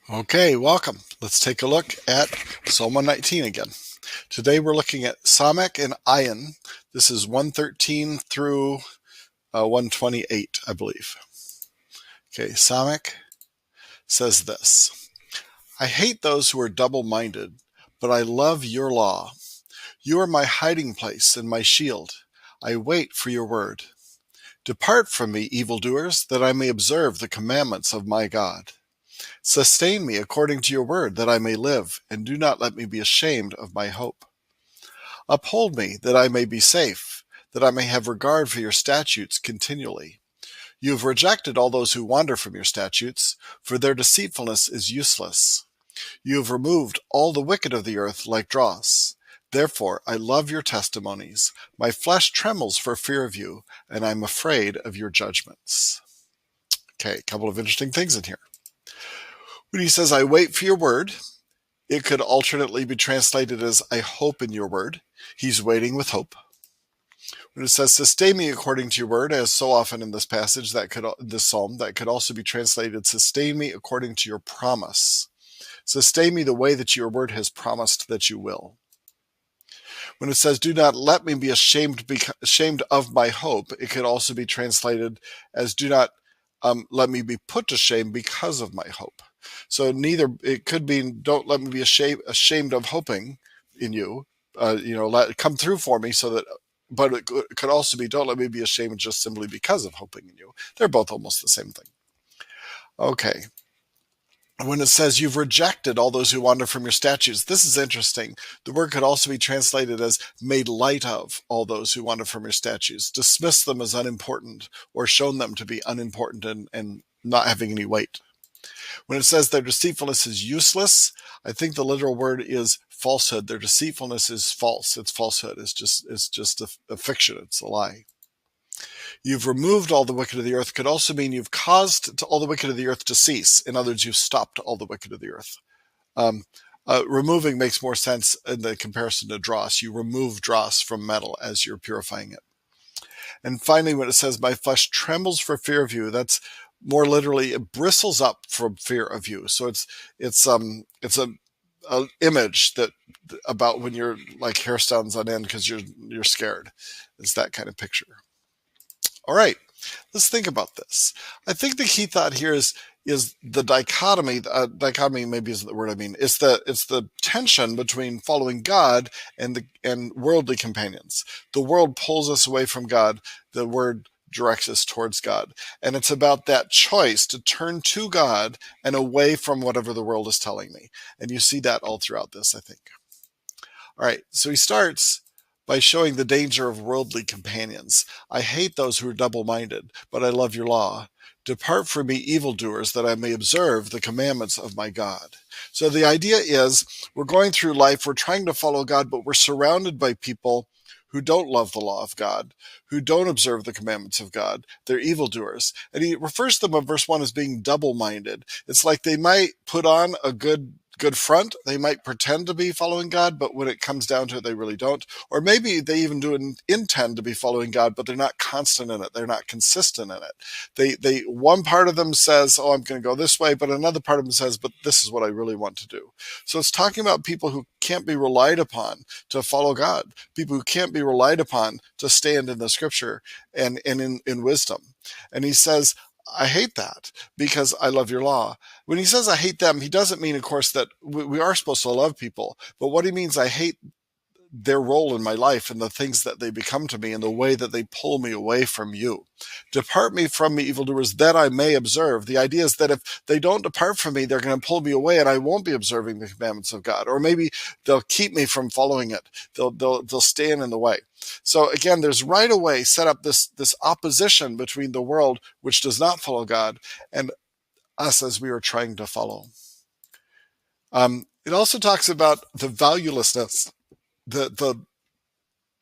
Okay, welcome. Let's take a look at Psalm 119 again. Today we're looking at Samek and Ayin. This is 113 through 128, I believe. Okay, Samek says this: I hate those who are double-minded, but I love your law. You are my hiding place and my shield. I wait for your word. Depart from me, evildoers, that I may observe the commandments of my God. Sustain me according to your word, that I may live, and do not let me be ashamed of my hope. Uphold me, that I may be safe, that I may have regard for your statutes continually. You have rejected all those who wander from your statutes, for their deceitfulness is useless. You have removed all the wicked of the earth like dross. Therefore I love your testimonies. My flesh trembles for fear of you, and I am afraid of your judgments. Okay, a couple of interesting things in here. When he says, I wait for your word, it could alternately be translated as, I hope in your word. He's waiting with hope. When it says, sustain me according to your word, as so often in this passage, this psalm, that could also be translated, sustain me according to your promise. Sustain me the way that your word has promised that you will. When it says, do not let me be ashamed of my hope, it could also be translated as, do not let me be put to shame because of my hope. So it could be, don't let me be ashamed of hoping in you, come through for me but it could also be, don't let me be ashamed just simply because of hoping in you. They're both almost the same thing. Okay. When it says you've rejected all those who wander from your statutes, this is interesting. The word could also be translated as made light of all those who wander from your statutes, dismissed them as unimportant, or shown them to be unimportant and not having any weight. When it says their deceitfulness is useless, I think the literal word is falsehood. Their deceitfulness is false. It's falsehood. It's just a fiction. It's a lie. You've removed all the wicked of the earth could also mean you've caused all the wicked of the earth to cease. In other words, you've stopped all the wicked of the earth. Removing makes more sense in the comparison to dross. You remove dross from metal as you're purifying it. And finally, when it says, my flesh trembles for fear of you, that's more literally, it bristles up from fear of you. So it's an image that about when you're like hair stands on end because you're scared. It's that kind of picture. All right, let's think about this. I think the key thought here is the dichotomy. Dichotomy maybe isn't the word I mean. It's the tension between following God and worldly companions. The world pulls us away from God. The word directs us towards God. And it's about that choice to turn to God and away from whatever the world is telling me. And you see that all throughout this, I think. All right, so he starts by showing the danger of worldly companions. I hate those who are double-minded, but I love your law. Depart from me, evildoers, that I may observe the commandments of my God. So the idea is we're going through life, we're trying to follow God, but we're surrounded by people who don't love the law of God, who don't observe the commandments of God. They're evildoers. And he refers to them in verse 1 as being double-minded. It's like they might put on a good front. They might pretend to be following God, but when it comes down to it, they really don't. Or maybe they even do intend to be following God, but they're not constant in it. They're not consistent in it. They one part of them says, oh, I'm going to go this way, but another part of them says, but this is what I really want to do. So it's talking about people who can't be relied upon to follow God, people who can't be relied upon to stand in the scripture and in wisdom. And he says, I hate that because I love your law. When he says I hate them, he doesn't mean, of course, that we are supposed to love people. But what he means, I hate their role in my life and the things that they become to me and the way that they pull me away from you. Depart me from me, evildoers, that I may observe. The idea is that if they don't depart from me, they're going to pull me away and I won't be observing the commandments of God. Or maybe they'll keep me from following it. They'll stand in the way. So again, there's right away set up this opposition between the world, which does not follow God, and us as we are trying to follow. It also talks about the valuelessness, the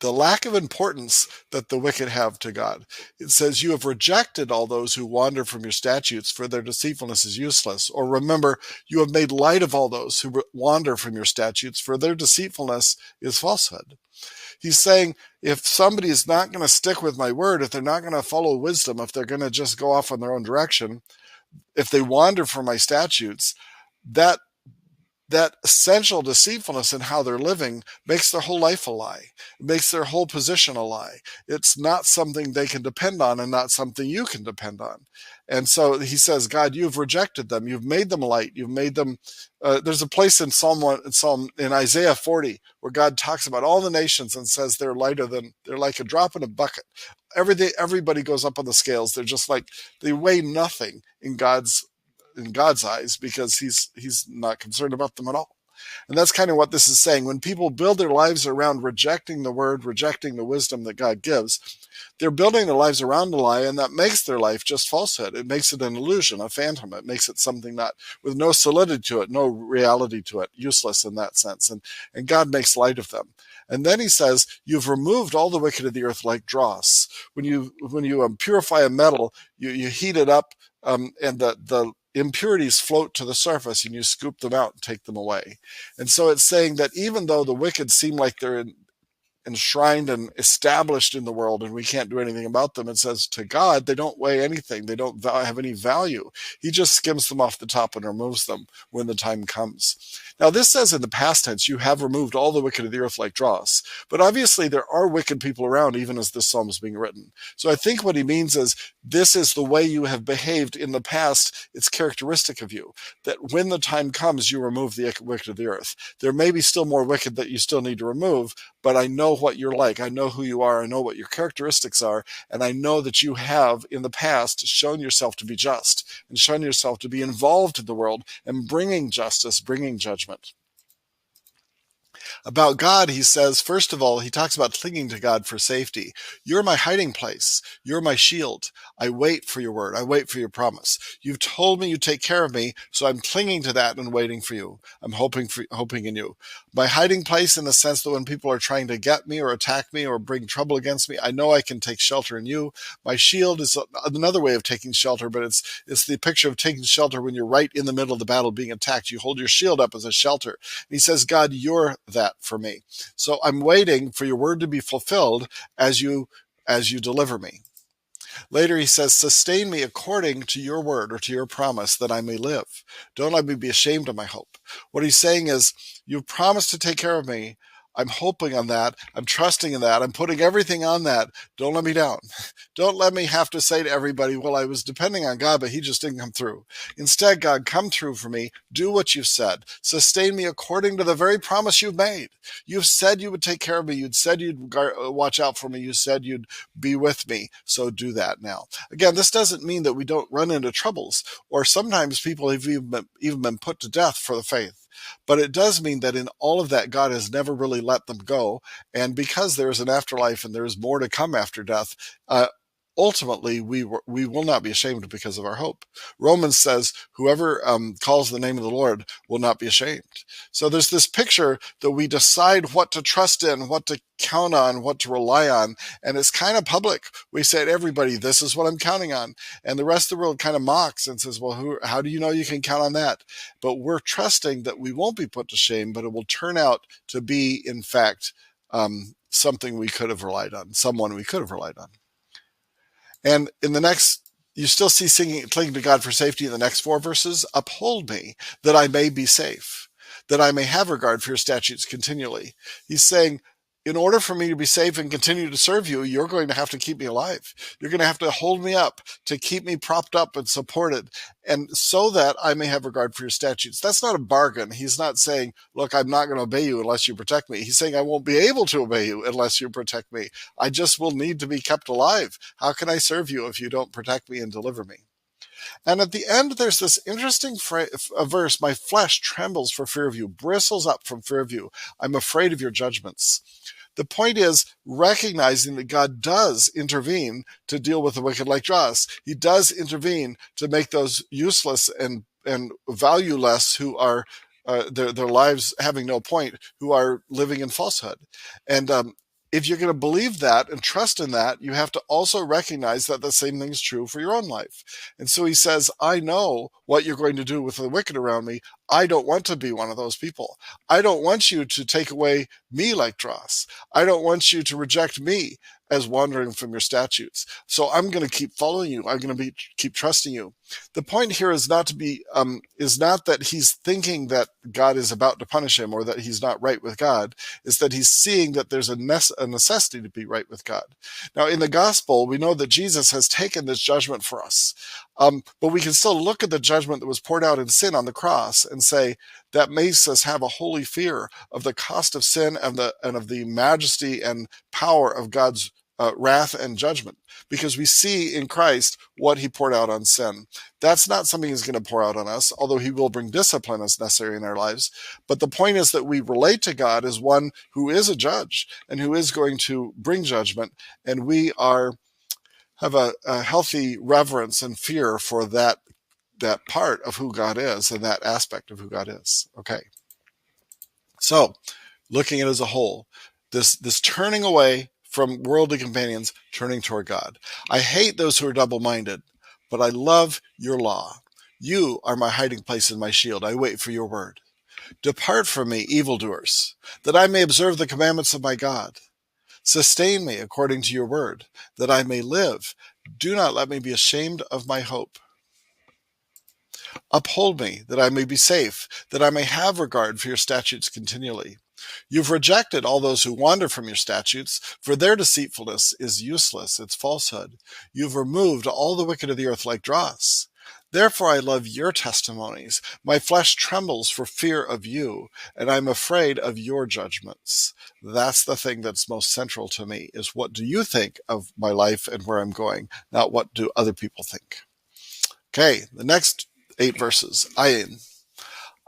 lack of importance that the wicked have to God. It says, you have rejected all those who wander from your statutes, for their deceitfulness is useless. Or remember, you have made light of all those who wander from your statutes, for their deceitfulness is falsehood. He's saying, if somebody is not going to stick with my word, if they're not going to follow wisdom, if they're going to just go off on their own direction, if they wander from my statutes, that that essential deceitfulness in how they're living makes their whole life a lie. It makes their whole position a lie. It's not something they can depend on and not something you can depend on. And so he says, God, you've rejected them. You've made them light. You've made them. There's a place in in Isaiah 40 where God talks about all the nations and says they're like a drop in a bucket. Everybody goes up on the scales. They're just like, they weigh nothing in God's eyes because he's not concerned about them at all. And that's kind of what this is saying. When people build their lives around rejecting the word, rejecting the wisdom that God gives, they're building their lives around a lie, and that makes their life just falsehood. It makes it an illusion, a phantom. It makes it something not with no solidity to it, no reality to it, useless in that sense. And God makes light of them. And then he says, you've removed all the wicked of the earth like dross. When you purify a metal, you heat it up, and the impurities float to the surface, and you scoop them out and take them away. And so it's saying that even though the wicked seem like they're enshrined and established in the world and we can't do anything about them, it says to God, they don't weigh anything. They don't have any value. He just skims them off the top and removes them when the time comes. Now, this says in the past tense, you have removed all the wicked of the earth like dross. But obviously, there are wicked people around even as this psalm is being written. So I think what he means is this is the way you have behaved in the past. It's characteristic of you that when the time comes, you remove the wicked of the earth. There may be still more wicked that you still need to remove, but I know what you're like. I know who you are. I know what your characteristics are. And I know that you have in the past shown yourself to be just and shown yourself to be involved in the world and bringing justice, bringing judgment. About God, he says, first of all, he talks about clinging to God for safety. You're my hiding place. You're my shield. I wait for your word. I wait for your promise. You've told me you take care of me, so I'm clinging to that and waiting for you. I'm hoping in you. My hiding place in the sense that when people are trying to get me or attack me or bring trouble against me, I know I can take shelter in you. My shield is another way of taking shelter, but it's the picture of taking shelter when you're right in the middle of the battle being attacked. You hold your shield up as a shelter. And he says, God, you're that for me. So I'm waiting for your word to be fulfilled as you deliver me. Later he says, sustain me according to your word or to your promise that I may live. Don't let me be ashamed of my hope. What he's saying is, you've promised to take care of me. I'm hoping on that. I'm trusting in that. I'm putting everything on that. Don't let me down. Don't let me have to say to everybody, well, I was depending on God, but he just didn't come through. Instead, God, come through for me. Do what you've said. Sustain me according to the very promise you've made. You've said you would take care of me. You'd said you'd watch out for me. You said you'd be with me. So do that now. Again, this doesn't mean that we don't run into troubles, or sometimes people have even been put to death for the faith. But it does mean that in all of that, God has never really let them go. And because there is an afterlife and there is more to come after death, ultimately, we will not be ashamed because of our hope. Romans says, whoever calls the name of the Lord will not be ashamed. So there's this picture that we decide what to trust in, what to count on, what to rely on, and it's kind of public. We say to everybody, this is what I'm counting on. And the rest of the world kind of mocks and says, well, how do you know you can count on that? But we're trusting that we won't be put to shame, but it will turn out to be, in fact, something we could have relied on, someone we could have relied on. And in the next, you still see clinging to God for safety in the next 4 verses. Uphold me that I may be safe, that I may have regard for your statutes continually. He's saying, in order for me to be safe and continue to serve you, you're going to have to keep me alive. You're going to have to hold me up to keep me propped up and supported, and so that I may have regard for your statutes. That's not a bargain. He's not saying, look, I'm not going to obey you unless you protect me. He's saying, I won't be able to obey you unless you protect me. I just will need to be kept alive. How can I serve you if you don't protect me and deliver me? And at the end, there's this interesting verse, my flesh trembles for fear of you, bristles up from fear of you. I'm afraid of your judgments. The point is recognizing that God does intervene to deal with the wicked like dross. He does intervene to make those useless and valueless who are their lives having no point, who are living in falsehood. And if you're going to believe that and trust in that, you have to also recognize that the same thing is true for your own life. And so he says, I know what you're going to do with the wicked around me. I don't want to be one of those people. I don't want you to take away me like dross. I don't want you to reject me as wandering from your statutes. So I'm going to keep following you. I'm going to keep trusting you. The point here is not that he's thinking that God is about to punish him or that he's not right with God. Is that he's seeing that there's a necessity to be right with God. Now, in the gospel, we know that Jesus has taken this judgment for us, but we can still look at the judgment that was poured out in sin on the cross and say that makes us have a holy fear of the cost of sin and of the majesty and power of God's wrath and judgment, because we see in Christ what he poured out on sin. That's not something he's going to pour out on us, although he will bring discipline as necessary in our lives. But the point is that we relate to God as one who is a judge and who is going to bring judgment, and we have a healthy reverence and fear for that part of who God is and that aspect of who God is. Okay. So, looking at it as a whole, this turning away from worldly companions, turning toward God. I hate those who are double-minded, but I love your law. You are my hiding place and my shield. I wait for your word. Depart from me, evildoers, that I may observe the commandments of my God. Sustain me according to your word, that I may live. Do not let me be ashamed of my hope. Uphold me, that I may be safe, that I may have regard for your statutes continually. You've rejected all those who wander from your statutes, for their deceitfulness is useless, it's falsehood. You've removed all the wicked of the earth like dross. Therefore I love your testimonies. My flesh trembles for fear of you, and I'm afraid of your judgments. That's the thing that's most central to me, is what do you think of my life and where I'm going, not what do other people think. Okay, the next 8 verses.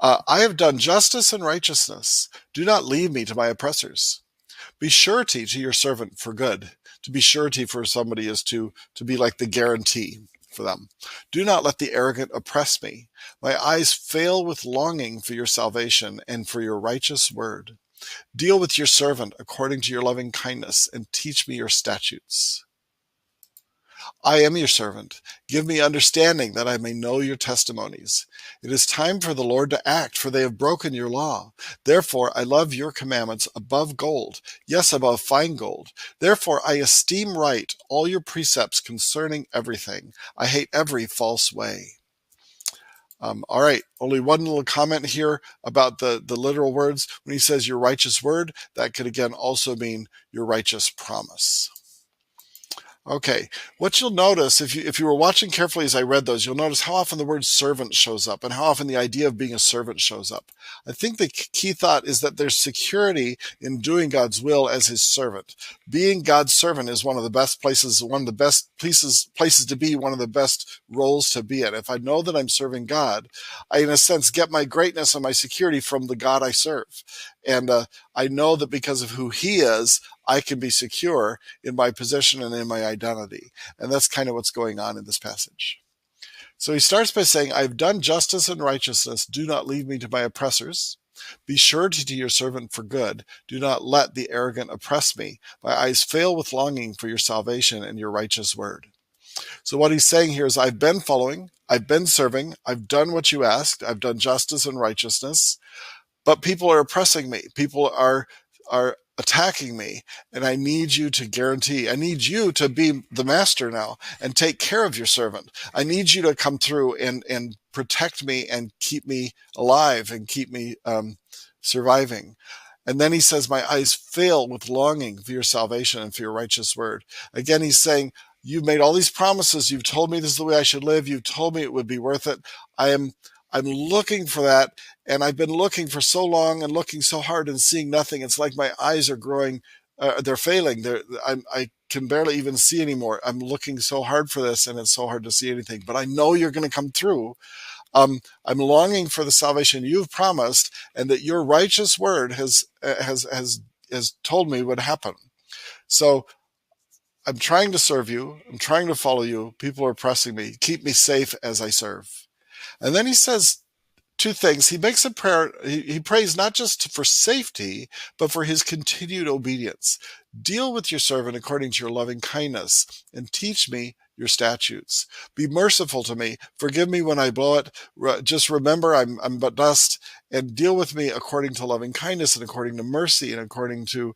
I have done justice and righteousness. Do not leave me to my oppressors. Be surety to your servant for good. To be surety for somebody is to be like the guarantee for them. Do not let the arrogant oppress me. My eyes fail with longing for your salvation and for your righteous word. Deal with your servant according to your loving kindness and teach me your statutes. I am your servant. Give me understanding that I may know your testimonies. It is time for the Lord to act, for they have broken your law. Therefore, I love your commandments above gold, yes, above fine gold. Therefore, I esteem right all your precepts concerning everything. I hate every false way. All right, only one little comment here about the literal words. When he says your righteous word, that could again also mean your righteous promise. Okay, what you'll notice if you were watching carefully as I read those, you'll notice how often the word servant shows up and how often the idea of being a servant shows up. I think the key thought is that there's security in doing God's will as his servant. Being God's servant is one of the best places, one of the best places to be, one of the best roles to be in. If I know that I'm serving God, I, in a sense, get my greatness and my security from the God I serve. And I know that because of who he is, I can be secure in my position and in my identity. And that's kind of what's going on in this passage. So he starts by saying, I've done justice and righteousness. Do not leave me to my oppressors. Be surety to your servant for good. Do not let the arrogant oppress me. My eyes fail with longing for your salvation and your righteous word. So what he's saying here is, I've been following, I've been serving, I've done what you asked, I've done justice and righteousness, but people are oppressing me. People are attacking me, and I need you to guarantee. I need you to be the master now and take care of your servant. I need you to come through and protect me and keep me alive and keep me surviving. And then he says, my eyes fail with longing for your salvation and for your righteous word. Again, he's saying, you've made all these promises. You've told me this is the way I should live. You've told me it would be worth it. I'm looking for that, and I've been looking for so long and looking so hard and seeing nothing. It's like my eyes are growing, they're failing. I can barely even see anymore. I'm looking so hard for this, and it's so hard to see anything. But I know you're going to come through. I'm longing for the salvation you've promised, and that your righteous word has told me would happen. So I'm trying to serve you. I'm trying to follow you. People are pressing me. Keep me safe as I serve. And then he says 2 things. He makes a prayer. He prays not just for safety, but for his continued obedience. Deal with your servant according to your loving kindness, and teach me your statutes. Be merciful to me. Forgive me when I blow it. Just remember I'm but dust, and deal with me according to loving kindness and according to mercy and according to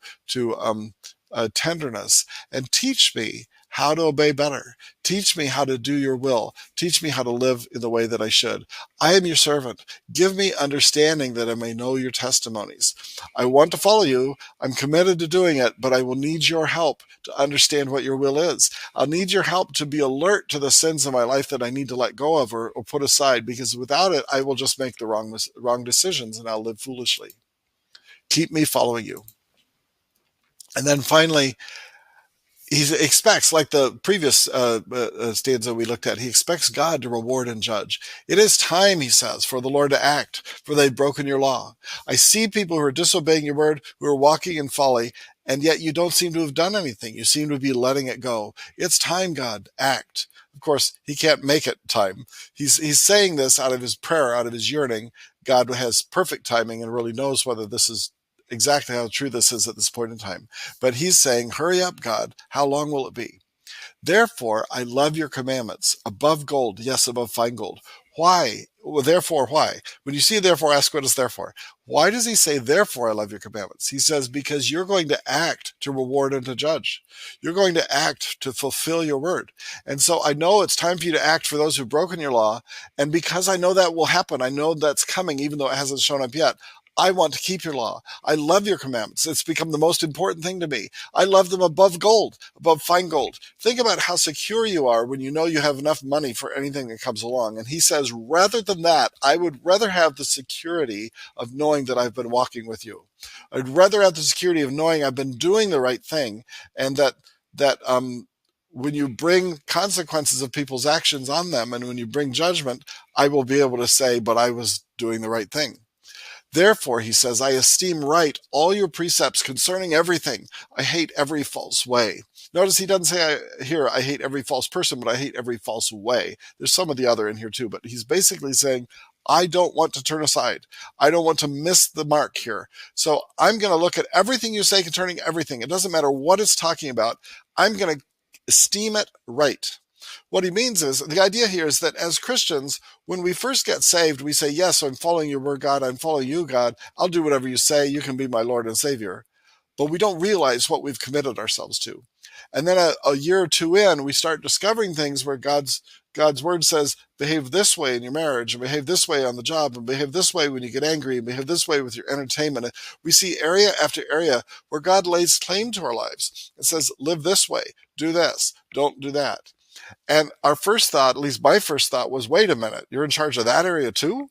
tenderness, and teach me how to obey better. Teach me how to do your will. Teach me how to live in the way that I should. I am your servant. Give me understanding that I may know your testimonies. I want to follow you. I'm committed to doing it, but I will need your help to understand what your will is. I'll need your help to be alert to the sins in my life that I need to let go of or put aside, because without it, I will just make the wrong decisions and I'll live foolishly. Keep me following you. And then finally, he expects, like the previous stanza we looked at, he expects God to reward and judge. It is time, he says, for the Lord to act, for they've broken your law. I see people who are disobeying your word, who are walking in folly, and yet you don't seem to have done anything. You seem to be letting it go. It's time, God, act. Of course, he can't make it time. He's saying this out of his prayer, out of his yearning. God has perfect timing and really knows whether this is exactly how true this is at this point in time. But he's saying, hurry up, God. How long will it be? Therefore, I love your commandments above gold. Yes, above fine gold. Why? Well, therefore, why? When you see therefore, ask what is therefore. Why does he say, therefore, I love your commandments? He says, because you're going to act to reward and to judge. You're going to act to fulfill your word. And so I know it's time for you to act for those who've broken your law. And because I know that will happen, I know that's coming, even though it hasn't shown up yet. I want to keep your law. I love your commandments. It's become the most important thing to me. I love them above gold, above fine gold. Think about how secure you are when you know you have enough money for anything that comes along. And he says, rather than that, I would rather have the security of knowing that I've been walking with you. I'd rather have the security of knowing I've been doing the right thing, and that when you bring consequences of people's actions on them, and when you bring judgment, I will be able to say, but I was doing the right thing. Therefore, he says, I esteem right all your precepts concerning everything. I hate every false way. Notice he doesn't say here, I hate every false person, but I hate every false way. There's some of the other in here too, but he's basically saying, I don't want to turn aside. I don't want to miss the mark here. So I'm going to look at everything you say concerning everything. It doesn't matter what it's talking about. I'm going to esteem it right. What he means is, the idea here is that as Christians, when we first get saved, we say, yes, I'm following your word, God. I'm following you, God. I'll do whatever you say. You can be my Lord and Savior. But we don't realize what we've committed ourselves to. And then a year or two in, we start discovering things where God's word says, behave this way in your marriage, and behave this way on the job, and behave this way when you get angry, and behave this way with your entertainment. And we see area after area where God lays claim to our lives. It says, live this way, do this, don't do that. And our first thought, at least my first thought, was, wait a minute, you're in charge of that area too?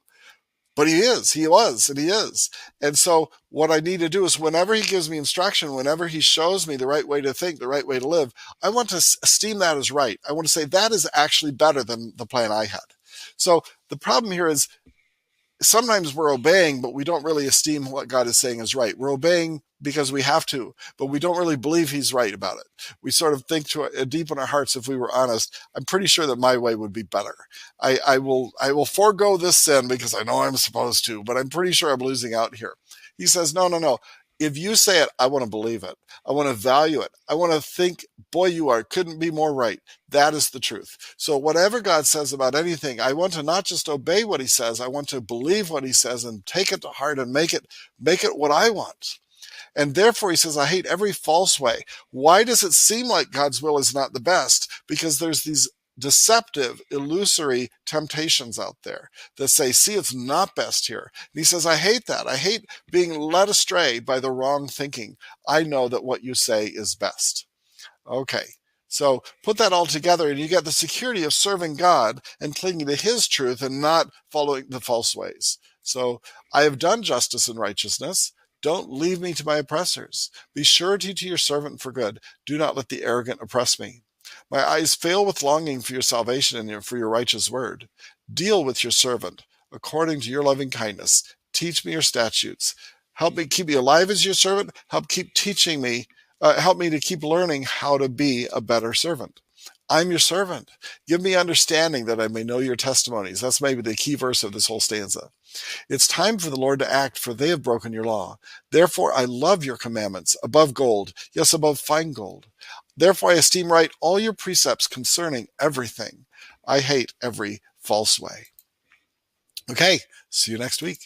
But he was, and he is. And so what I need to do is, whenever he gives me instruction, whenever he shows me the right way to think, the right way to live, I want to esteem that as right. I want to say that is actually better than the plan I had. So the problem here is, sometimes we're obeying, but we don't really esteem what God is saying is right. We're obeying because we have to, but we don't really believe he's right about it. We sort of think deep in our hearts, if we were honest, I'm pretty sure that my way would be better. I will forego this sin because I know I'm supposed to, but I'm pretty sure I'm losing out here. He says, no. If you say it, I want to believe it. I want to value it. I want to think, boy, couldn't be more right. That is the truth. So whatever God says about anything, I want to not just obey what he says, I want to believe what he says and take it to heart and make it what I want. And therefore, he says, I hate every false way. Why does it seem like God's will is not the best? Because there's these deceptive, illusory temptations out there that say, see, it's not best here. And he says, I hate that. I hate being led astray by the wrong thinking. I know that what you say is best. Okay. So put that all together and you get the security of serving God and clinging to his truth and not following the false ways. So I have done justice and righteousness. Don't leave me to my oppressors. Be surety to your servant for good. Do not let the arrogant oppress me. My eyes fail with longing for your salvation and for your righteous word. Deal with your servant according to your loving kindness. Teach me your statutes. Help me keep me alive as your servant. Help keep teaching me. Help me to keep learning how to be a better servant. I'm your servant. Give me understanding that I may know your testimonies. That's maybe the key verse of this whole stanza. It's time for the Lord to act, for they have broken your law. Therefore, I love your commandments above gold, yes, above fine gold. Therefore, I esteem right all your precepts concerning everything. I hate every false way. Okay, see you next week.